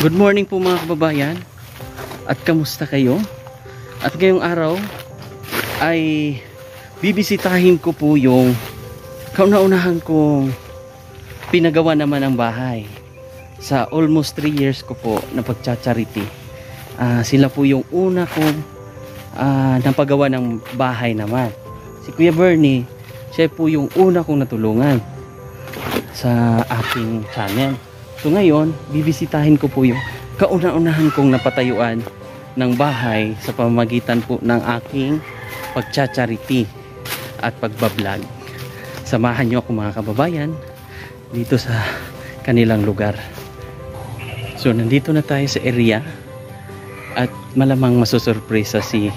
Good morning po mga kababayan. At kamusta kayo? At ngayong araw ay bibisitahin ko po yung kauna-unahan kong pinagawa naman ng bahay. Sa almost 3 years ko po na pagcha-charity. Sila po yung una kong napagawa ng bahay naman. Si Kuya Bernie, siya po yung una kong natulungan sa aking channel. So ngayon, bibisitahin ko po yung kauna-unahan kong napatayuan ng bahay sa pamamagitan po ng aking pagcha-charity at pagbablog. Samahan nyo ako mga kababayan dito sa kanilang lugar. So nandito na tayo sa area at malamang masusurpresa si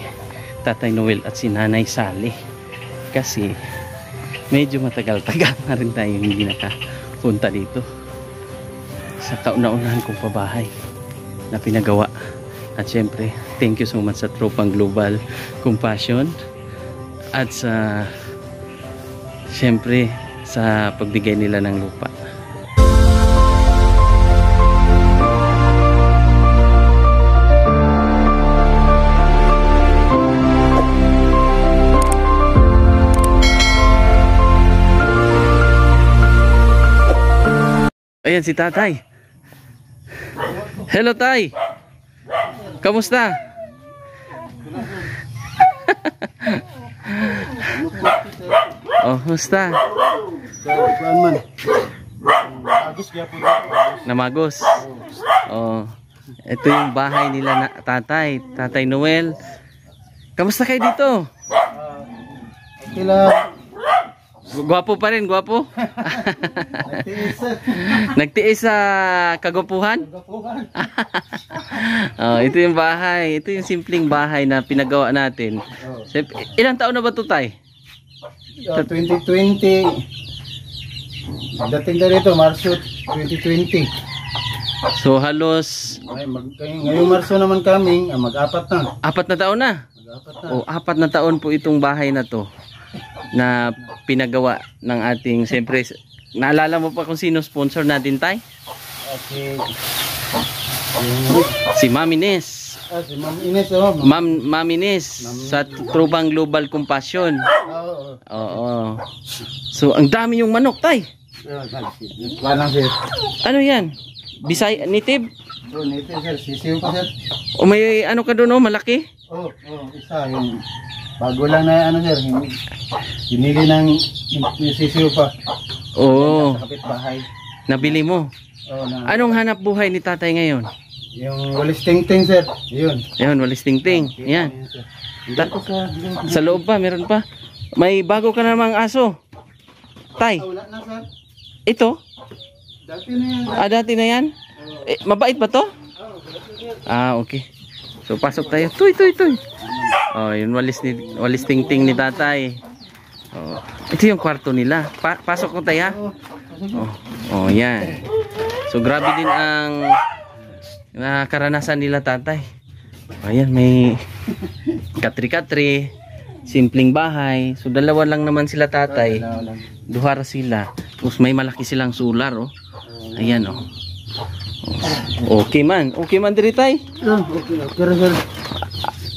Tatay Noel at si Nanay Sally kasi medyo matagal-tagal na rin tayo hindi nakapunta dito sa kauna-unahan kong pabahay na pinagawa. At syempre, thank you so much sa Tropang Global Compassion at sa syempre sa pagbigay nila ng lupa. Ayan si Tatay. Hello Tay. Kamusta? Oh, kamusta? Namagos. Oh. Ito yung bahay nila na Tatay, Tatay Noel. Kamusta kayo dito? Sila Gwapo pa rin, gwapo. Nagtiis sa kagwapuhan? Oh, ito yung bahay. Ito yung simpleng bahay na pinagawa natin. Ilang taon na ba ito, Tay? 2020. Dating na rito, Marso 2020. So halos ngayong Marso naman kami, mag-apat na. 4 na taon na? Mag-apat na. O, 4 na taon po itong bahay na to na pinagawa ng ating, siyempre, naalala mo pa kung sino sponsor natin, Tay? Si Ma'am Ines. Si Ma'am Ines, oh. Ma'am Ines sa Tropang Global Compassion. Oo. So, ang dami yung manok, Tay. Ano yan? Bisay, native? Oh, native, sir. Sisiw pa, sir. O may ano ka doon, oh, malaki? Oh, isa. Yung bago lang na, ano, sir. Hinili ng sisiw pa. Oo. Sa kapitbahay. Nabili mo? Oh, Anong hanap buhay ni Tatay ngayon? Yung walis ting-ting, sir. Yun. Ayun, walis ting-ting. Yan. Sa loob pa, meron pa. May bago ka namang aso. Tay. Wala na, sir. Ito? Dati na yan. Dati na yan? Mabait ba to? Okay. So pasok tayo. Tuy. Oh, yun walis ting-ting ni Tatay. Oh, ito yung kwarto nila. Pasok ko tayo. Oh, yan. So grabe din ang karanasan nila Tatay. Ayan, may katri-katri, simpleng bahay. So dalawa lang naman sila Tatay. Duhara sila. Tapos may malaki silang solar, oh. Ayan, oh. Okay man diri, Tay. Okay, sir.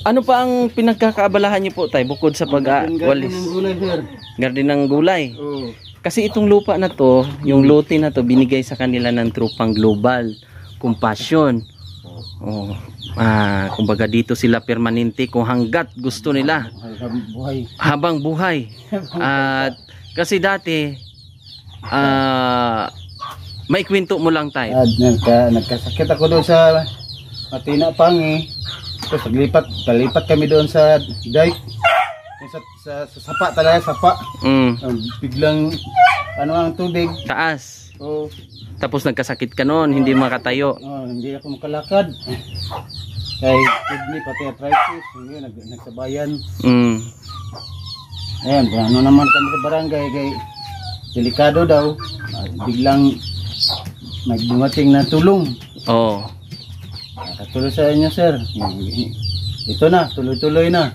Ano pa ang pinagkakaabalahan niyo po, Tay, bukod sa pag-walis? Garden ng gulay. Oh. Kasi itong lupa na to, yung lote na to, binigay sa kanila ng Tropang Global Compassion. Oh, kumbaga dito sila permanente kung hanggat gusto nila. Habang buhay. At kasi dati, may kwento mo lang, Tay. Nagkasakit ako doon sa Matina Pangi. Tapos kalipat kami doon sa dike. Sa sapa talaga, sapa. Biglang ang tubig. Taas. Oh. Tapos nagkasakit ka noon, hindi makatayo. Hindi ako makalakad. Kay kidney pati arthritis, nagsabayan. Ayan, ano naman kami sa barangay kay delikado daw. Biglang may dumating na tulong. Oh. Nakatuloy sa inyo, sir. Ito na, tuloy-tuloy na.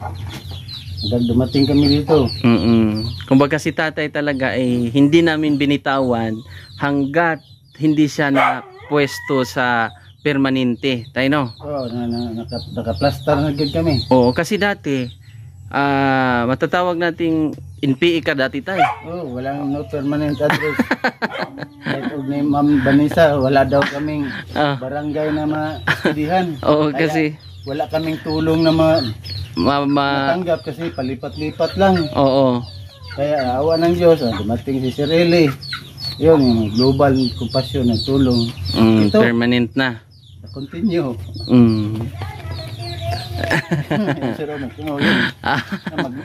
Hanggang dumating kami dito. Kumbaga si Tatay talaga ay hindi namin binitawan hanggat hindi siya na pwesto sa permanente, tayo no? Oo, naka-plaster na gid kami. Oo, kasi dati, matatawag nating NPE ka dati tayo. Oo, walang no permanent address. Kahit ni Ma'am Vanessa, wala daw kaming barangay na masidihan. Oo, kasi wala kaming tulong na matanggap kasi palipat-lipat lang. Oo. Kaya awa ng Diyos, dumating si Sireli. Yun, yung global compassion na tulong. Ito, permanent na. Continue.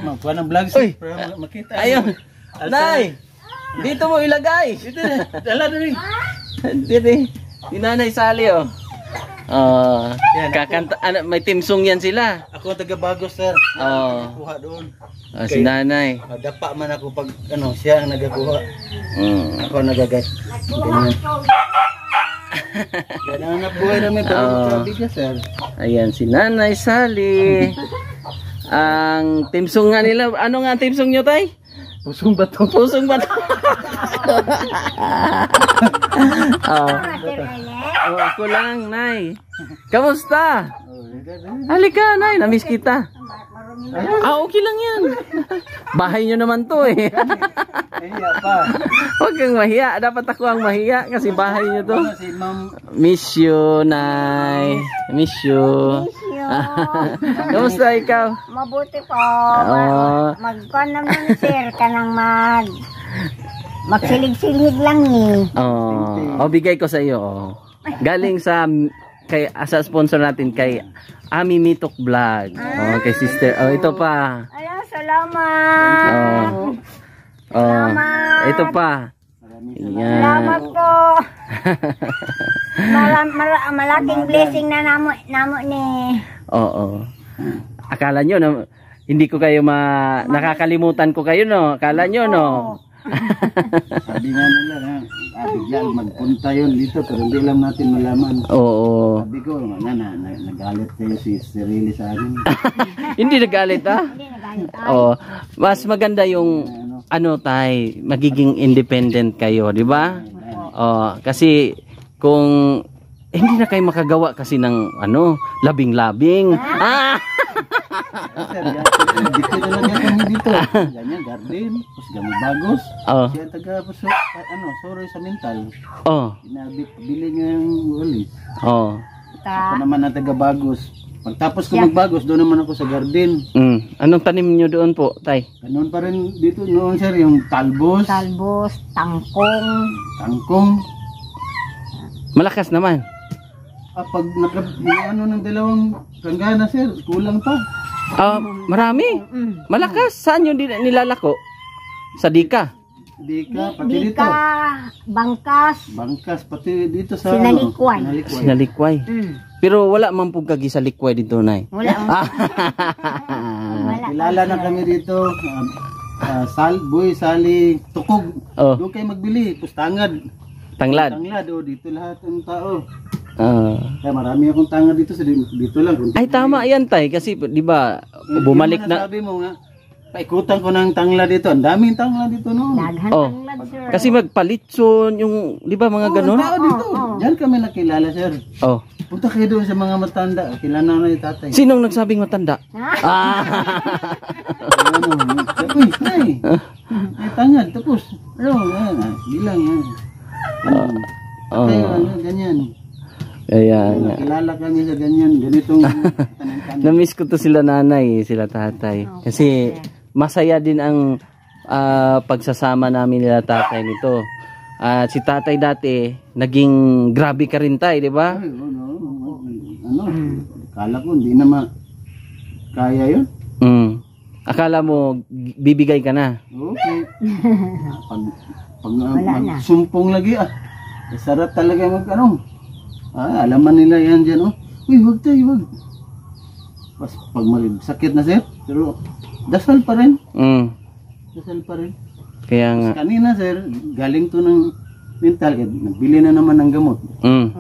Magkuha ng vlog para makita. Ayun. Nay! Dito mo ilagay. Dito na. Dala na rin. Dito. Nanay Sally oh. Kakanta, may team song yan sila. Ako taga Bagos, sir. Kuha doon. Si nanay. Dapa man ako pag siya ang nagakuha. Ako nagagat. Yan ang nabuhay namin para bigas, sir. Ayan si Nanay Sally. Ang team song nga nila, ano nga team song nyo tay? Pusong bato. Pusong bato. Ako lang, Nay. Kamusta? Halika, Nay. Namiss kita. Okay lang yan. Bahay nyo naman to eh. Mahiya pa. Huwag kang mahiya. Dapat ako ang mahiya kasi bahay nyo to. Miss you, Nay. Miss you. Kamusta ikaw? Mabuti po. Magkuhan naman sir ka nang magsilig-silig lang ni. Bigay ko sa iyo. Galing sa sponsor natin kay Ami Mitok Vlog. Kay sister. Ito pa. Ay, salamat. Ito pa. Salamat po. Malaking blessing na namo ni. Oo. Akala nyo na hindi ko kayo nakakalimutan ko kayo no. Akala nyo no. Sabi nga nila na bigla magpunta yun dito pero hindi lang natin malaman. Oo. Sabi ko nagalit kayo si Sireli sa akin. Hindi nagalit ha? Hindi nagalit. Mas maganda yung tay, magiging independent kayo, di ba? Kasi kung hindi na kayo makagawa kasi ng labing-labing. Sir, dito talaga kami dito. Ganyan, garden, tapos gamit bagos. Siya taga sorry sa mental. Bili niya yung ulis. Ako naman ang taga bagos. Pagtapos ko magbagos, doon naman ako sa garden. Anong tanim niyo doon po, tay? Ganun pa rin dito noon, sir, yung talbos. Talbos, tangkong. Tangkong. Malakas naman. Pag ng dalawang kanggana, sir, kulang pa. Marami. Malakas. Saan yun nilalako? Sa Dika? Dika, pati dito. Bangkas. Bangkas, pati dito sa Sinalikway. Sinalikway. Pero wala man po kagi sa likway dito, Nay. Wala. Kilala na kami dito. Boy, Sali, Tukog. Doon kayo magbili. Tangad. Tanglad. Tanglad, dito lahat ng tao. Kaya marami akong tangad dito. Dito lang. Ay, tama yan, tay. Kasi, di ba, bumalik na. Sabi mo nga, paikutan ko ng tanglad dito. Ang daming tanglad dito noon. Daghan tanglad, sir. Kasi magpalitson, yung, di ba, mga ganun? Dito. Diyan kami nakilala, sir. Punta kayo doon sa mga matanda. Kilala na yung tatay. Sinong nagsabing matanda? Uy, ay tangad. Tapos, bilang yan. Ganyan. Kaya nakilala kami sa ganyan. Ganitong na-miss ko to sila nanay, sila tatay. Kasi masaya din ang pagsasama namin nila tatay nito. At si tatay dati, naging grabe ka rin tay, di ba? Akala ko hindi na kaya yun. Akala mo bibigay ka na. Okay. Pag sumpong lagi sarap talaga alaman nila yan dyan uy, huwag tayo, huwag. Pag sakit na sir, pero dasal pa rin. Dasal pa rin. Kaya nga. Kanina sir, galing to ng mental, nagbili na naman ng gamot.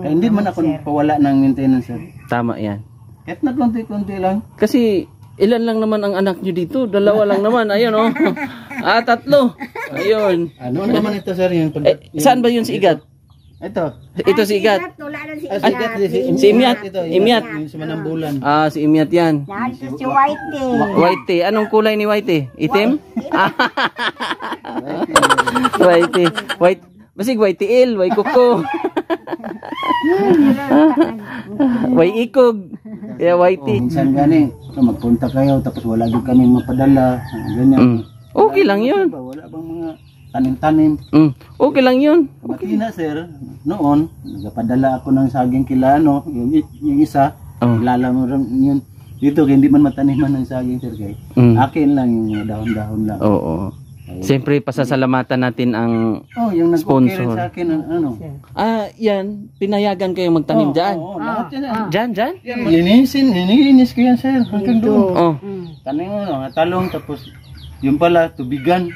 Kaya hindi man ako pawala ng maintenance sir. Tama yan. Kahit na konti-konti lang. Kasi ilan lang naman ang anak nyo dito? Dalawa lang naman. Ayun tatlo. Ayun. Ano naman ito sir? Saan ba yun si Igat? Ito. Ito si Igat. Wala na si Ah, Igat. Si Imyat. Ito, Imyat. Yung sa Manambulan. Ah, si Imyat yan. Nandito si Whitey. Whitey. Anong kulay ni Whitey? Itim? Whitey. White. Basig Whitey il, White kuko. White ikog. Yeah, Whitey. Minsan gani, magpunta kayo tapos wala din kami mapadala. Ganyan. Okay lang yun. Wala bang mga tanim-tanim? Okay lang yun. Matina sir, noon, nagpadala ako ng saging kila ano, yung isa, kilala mo rin yun. Dito, hindi man mataniman ng saging sir kay. Akin lang yung mga dahon-dahon lang. Oo. Siyempre, pasasalamatan natin ang yung sponsor. nagpo-carry sa akin, ano? Yan. Pinayagan kayo magtanim dyan. Lahat yan. Dyan? Nilinis ko yan sir, hanggang doon. Oh. Tanim mo, talong, tapos yung pala, tubigan.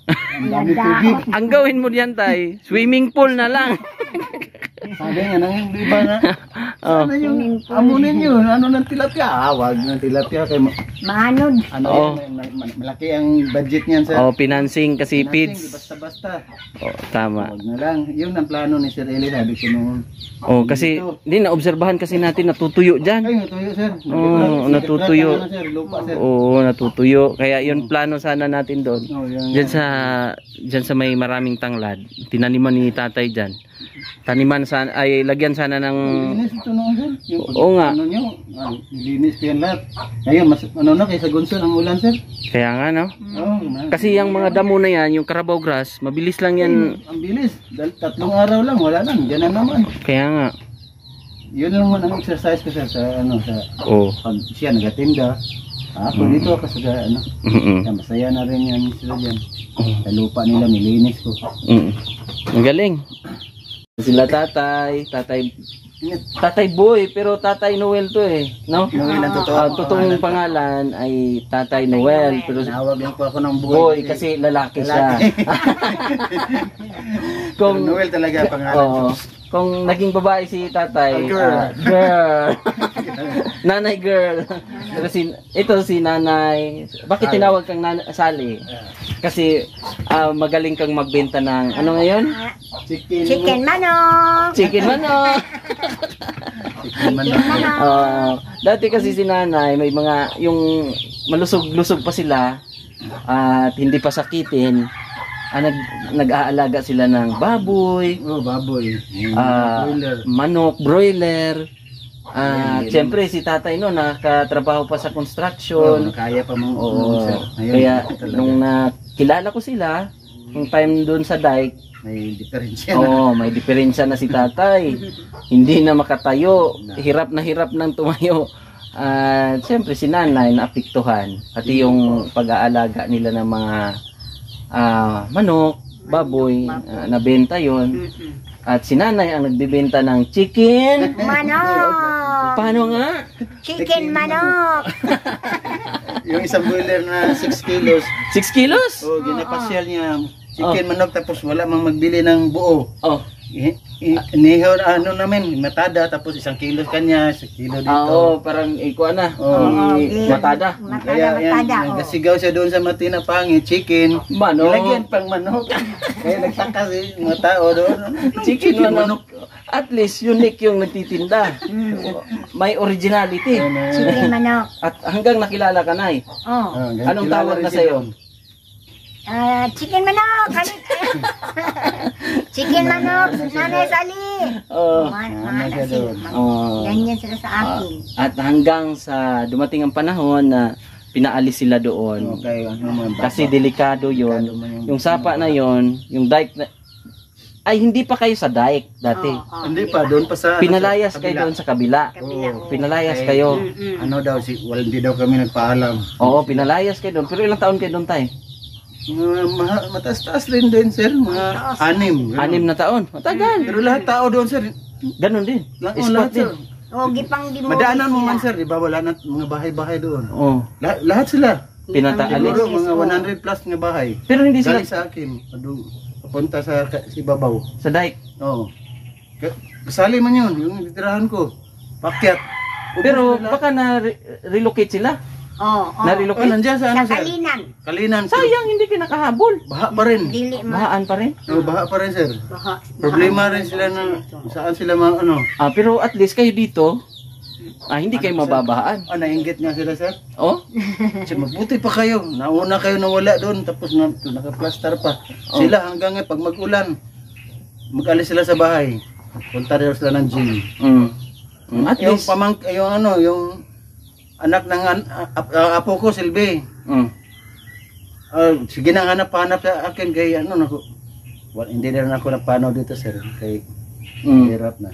Ang dami tubig. Ang gawin mo diyan tay, swimming pool na lang. Sabi nga nang iba na. Sana yung amunin yun, ano ng tilapia? Wag ng tilapia kay Manod. ano malaki ang budget niyan sa Financing kasi feeds. basta-basta. Tama. Wag na lang. Yun ang plano ni Sir Eli, sabi ko noon. Kasi hindi naobserbahan kasi natin natutuyo diyan. Ay, natuyo sir. Natutuyo. Sir, lupa sir. Oo, natutuyo. Kaya yun plano sana natin doon. Diyan sa may maraming tanglad. Tinaniman ni tatay diyan. Taniman sana ay lagyan sana ng Linis ito noon sir. Oo nga. Ano nyo, linis ko yan lahat. Ngayon, mas ano na kaysa Gonson ang ulan sir. Kaya nga no. Kasi yung mga damo na yan, yung Carabao grass, mabilis lang yan. Ang bilis. Dahil 3 araw lang, wala na. Diyan na naman. Kaya nga. Yun naman ang exercise ko sir sa ano sa pag siya nagatinda. Ako dito ako sa ano. Masaya na rin yan sila diyan. Sa lupa nila nilinis ko. Ang galing. Sila tatay Boy, pero Tatay Noel to no? Noel ang totoo. Totoong pangalan ay Tatay Noel, pero Nawag lang po ako ng Boy kasi lalaki siya. Kung Noel talaga pangalan. Kung naging babae si tatay, girl. Nanay girl. Pero ito si nanay. Bakit tinawag kang Sally? Kasi magaling kang magbenta ng ano ngayon? Chicken manok. Chicken manok. Dati kasi si nanay may mga yung malusog-lusog pa sila at hindi pa sakitin. Nag-aalaga sila ng baboy, manok, broiler. Siyempre si tatay no nakatrabaho pa sa construction. Kaya pa mong Kaya nung nakilala ko sila, yung time doon sa dike, may diferensya na. May diferensya na si tatay. Hindi na makatayo, hirap nang tumayo. Siyempre si nanay naapektuhan. Pati yung pag-aalaga nila ng mga manok, baboy, nabenta yon. At si nanay ang nagbibenta ng chicken manok. Paano nga? Chicken manok. Yung isang boiler na 6 kilos. 6 kilos? Ginapasyal niya. Chicken manok tapos wala mang magbili ng buo. Inihaw ano namin, matada tapos 1 kilo kanya, 1 kilo dito. Parang ikuha na. Matada. Kaya yan, nagasigaw siya doon sa Matina Pangi, chicken. Manok. Ilagyan pang manok. Kaya nagtaka si mga tao doon. Chicken manok. At least unique yung nagtitinda. May originality. Chicken manok. At hanggang nakilala ka na Anong tawag na sa'yo? Chicken manok. Chicken manok. Nanay Sally. Ganyan sila sa akin. At hanggang sa dumating ang panahon na pinaalis sila doon. Kasi delikado yon. Yung sapa na yon, yung dike na, ay hindi pa kayo sa dike dati. Hindi pa, doon pa sa pinalayas kayo doon sa kabila. Pinalayas kayo. Ano daw, hindi daw kami nagpaalam. Pinalayas kayo doon. Pero ilang taon kayo doon tayo? Mataas-taas rin din sir, mga 6. 6 na taon. Matagal. Pero lahat tao doon sir. Ganon din. Lahat din. Gipang di mo. Madaanan mo man sir, di ba wala na mga bahay-bahay doon. Lahat sila. Pinataalis. Siguro mga 100 plus nga bahay. Pero hindi sila galing sa akin. Papunta sa Ibabaw. Sa dike. Kasali man yun, yung titirahan ko. Pakyat. Pero baka na relocate sila. Oo. Narilok ka? Nandiyan sa ano, Sa sir? Kalinan. Kalinan. Sayang, hindi ka nakahabol. Baha pa rin. Dili man. Bahaan pa rin. Baha pa rin, sir. Baha. Problema rin sila na saan sila ano. Pero at least kayo dito, hindi kayo Ano, sir? mababahaan. Nainggit nga sila, sir. Oh? Kasi mabuti pa kayo. Nauna kayo nawala doon tapos naka-plaster pa. Oh. Sila hanggang ngayon pag mag-ulan, mag-alis sila sa bahay. Punta rin sila ng gym. At Yung least, yung anak ng apo ko, Silvi. Sige na hanap-hanap sa akin kay hindi na rin ako nagpanaw dito, sir. Kay hirap na.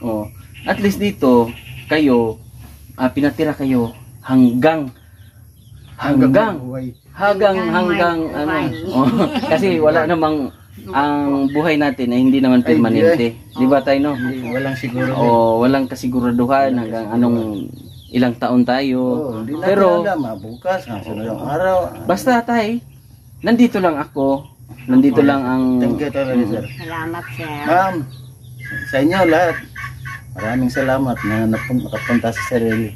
oh. At least dito, kayo, pinatira kayo hanggang buhay. hanggang ano. buhay. Oh, kasi wala namang ang buhay natin ay hindi naman permanente. Di ba tayo, no? Walang siguro. Walang kasiguraduhan hanggang anong ilang taon tayo. Hindi natin Pero alam, bukas, sunod yung araw. basta tay, nandito lang ako. Nandito lang ang Thank you talaga, sir. Salamat, sir. Ma'am, sa inyo lahat, maraming salamat na nakapunta sa sarili.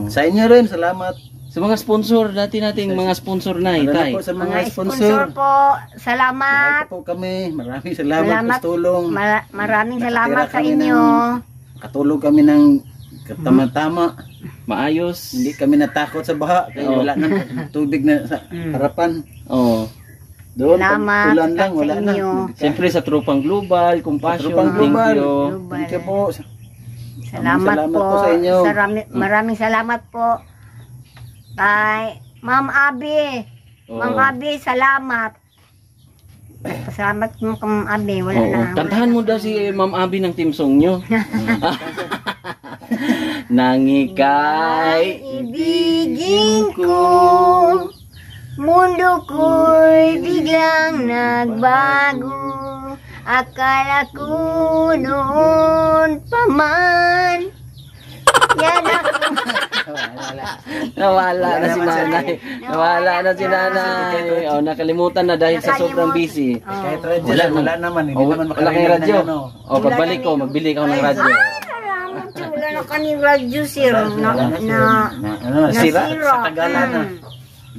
Sa inyo rin, salamat. sa mga sponsor nating mga sponsor na Lalo na tay. po sa mga Mga sponsor. sponsor po, salamat. Salamat po kami. Maraming salamat, Salamat. sa tulong. Maraming salamat Nakatira sa kami inyo. Katulog kami ng tama-tama. Maayos. Hindi kami natakot sa baha. Kaya Oo. wala nang tubig na sa harapan. Oh. Doon, pag Salamat ulan lang, sa wala na. inyo. Siyempre sa Tropang Global, Compassion, Tropang thank Global. you. Thank you po. Salamat po. sa inyo. Maraming salamat po. Kay Ma'am Abi. Oh. Ma'am Abi, salamat. Salamat mo kay Ma'am Abi. Wala Oo. na. Kantahan mo daw si Ma'am Abby ng team song nyo. Nang ika'y Ibigin ko, mundo ko'y biglang nagbago. Akala ko noon pa man. Yan ako. nawala na si naman siya. nanay. Nawala na si nanay. Oh, nakalimutan na dahil sa sobrang busy. Kahit radyo, wala naman. Hindi Oh, naman wala kang makarinig radyo. ng ano. Oh, pagbalik ko, magbili ka ng radyo. Salamat sir. Wala na kaning radyo sir. Sira, nasira. sa tagalan na.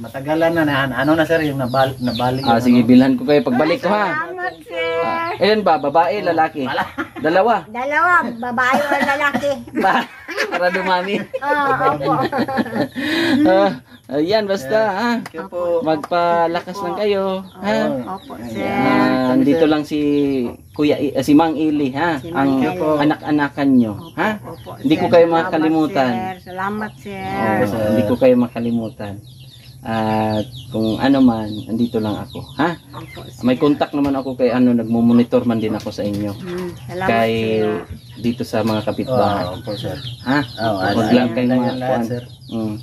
Matagalan na, ano na sir, yung nabali. Sige, bilhan ko kayo pagbalik ko ha. Salamat sir. Ayun ba, babae, lalaki? Dalawa. Dalawa, babae o lalaki. Para dumami. Opo. Ayan, basta ha. Thank you po. Magpalakas lang kayo. Ha? Opo sir. Dito lang si si Mang Ili ha, ang Mang Ili. anak-anakan nyo, ha? Opo, Hindi sir. ko kayo Salamat, makalimutan. sir. Salamat sir. Hindi ko kayo makalimutan. At kung ano man, andito lang ako, ha? Opo, sir. May contact naman ako kay nagmo-monitor man din ako sa inyo. Salamat Kay sir. dito sa mga kapitbahay, Po sir. ha? Huwag lang kayo lahat kuwan. sir. Mm.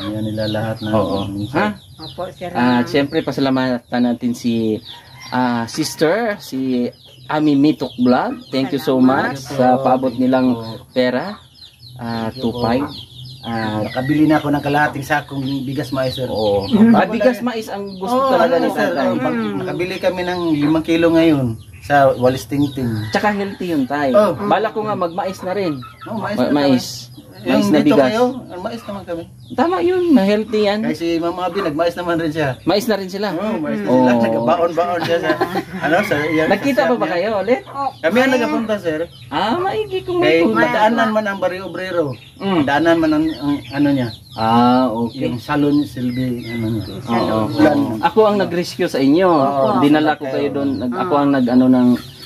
Yan nila lahat na. Oo. Ha? Opo sir. At syempre pasalamatan natin si si Ami Mitok Vlog. Thank you so much sa paabot nilang pera. 2.5. Nakabili na ako ng kalahating sakong bigas mais sir. Oo. Bigas mais ang gusto Oo, talaga ano, ni sir. tatay. Nakabili kami ng 5 kilo ngayon sa Walis Tingting. Tsaka healthy yun tay. Oh. Bala ko nga magmais na rin. Oh, mais. Mais. Mais Yung na dito bigas. kayo, mais naman kami. Tama yun, healthy yan. Kasi si Mama Abi nagmais naman rin siya. Mais na rin sila. Oh, mais na Oh. sila. Nagbaon-baon siya sa sa Nagkita pa ba kayo ulit? Kami ang nagapunta sir. Maigi kung Kay may madaanan man ang Barrio Obrero. Mm. Daanan man ang ano niya. Okay. Yung salon Silvi ano niya. Oo. Ulan. Ako ang nag-rescue sa inyo. Dinala ko kayo doon. Ako ang nag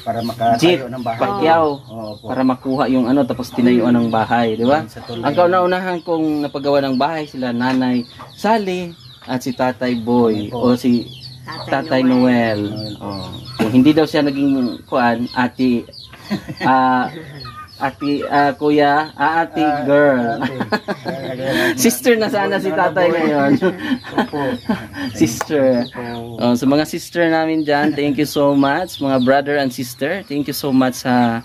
Para jeep, makatayo ng bahay. pakyaw, Opo. para makuha yung tapos tinayuan ng bahay, di ba? Sa tulay. Ang kauna-unahan kong napagawa ng bahay sila Nanay Sally at si Tatay Boy o si Tatay Noel. Oh. Kung hindi daw siya naging ate kuya, ate girl. Sister na sana si tatay ngayon. Sister. Sa mga sister namin dyan, thank you so much. Mga brother and sister, thank you so much sa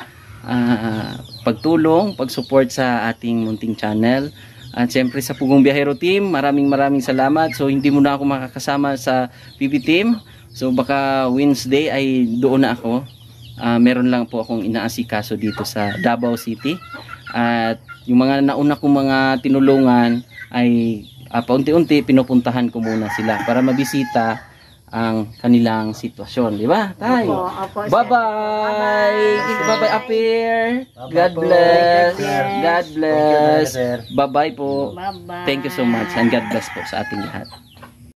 pagtulong, pag-support sa ating munting channel. At syempre sa Pugong Biyahero Team, maraming salamat. So hindi mo na ako makakasama sa PB Team. So baka Wednesday ay doon na ako. Meron lang po akong inaasikaso dito sa Davao City. At yung mga nauna kong mga tinulungan ay paunti-unti pinupuntahan ko muna sila para mabisita ang kanilang sitwasyon, di ba? Tay. Opo, sir. Bye-bye. Bye-bye, Apir. God bless. God bless. Bye-bye po. Bye-bye. Thank you so much and God bless po sa ating lahat.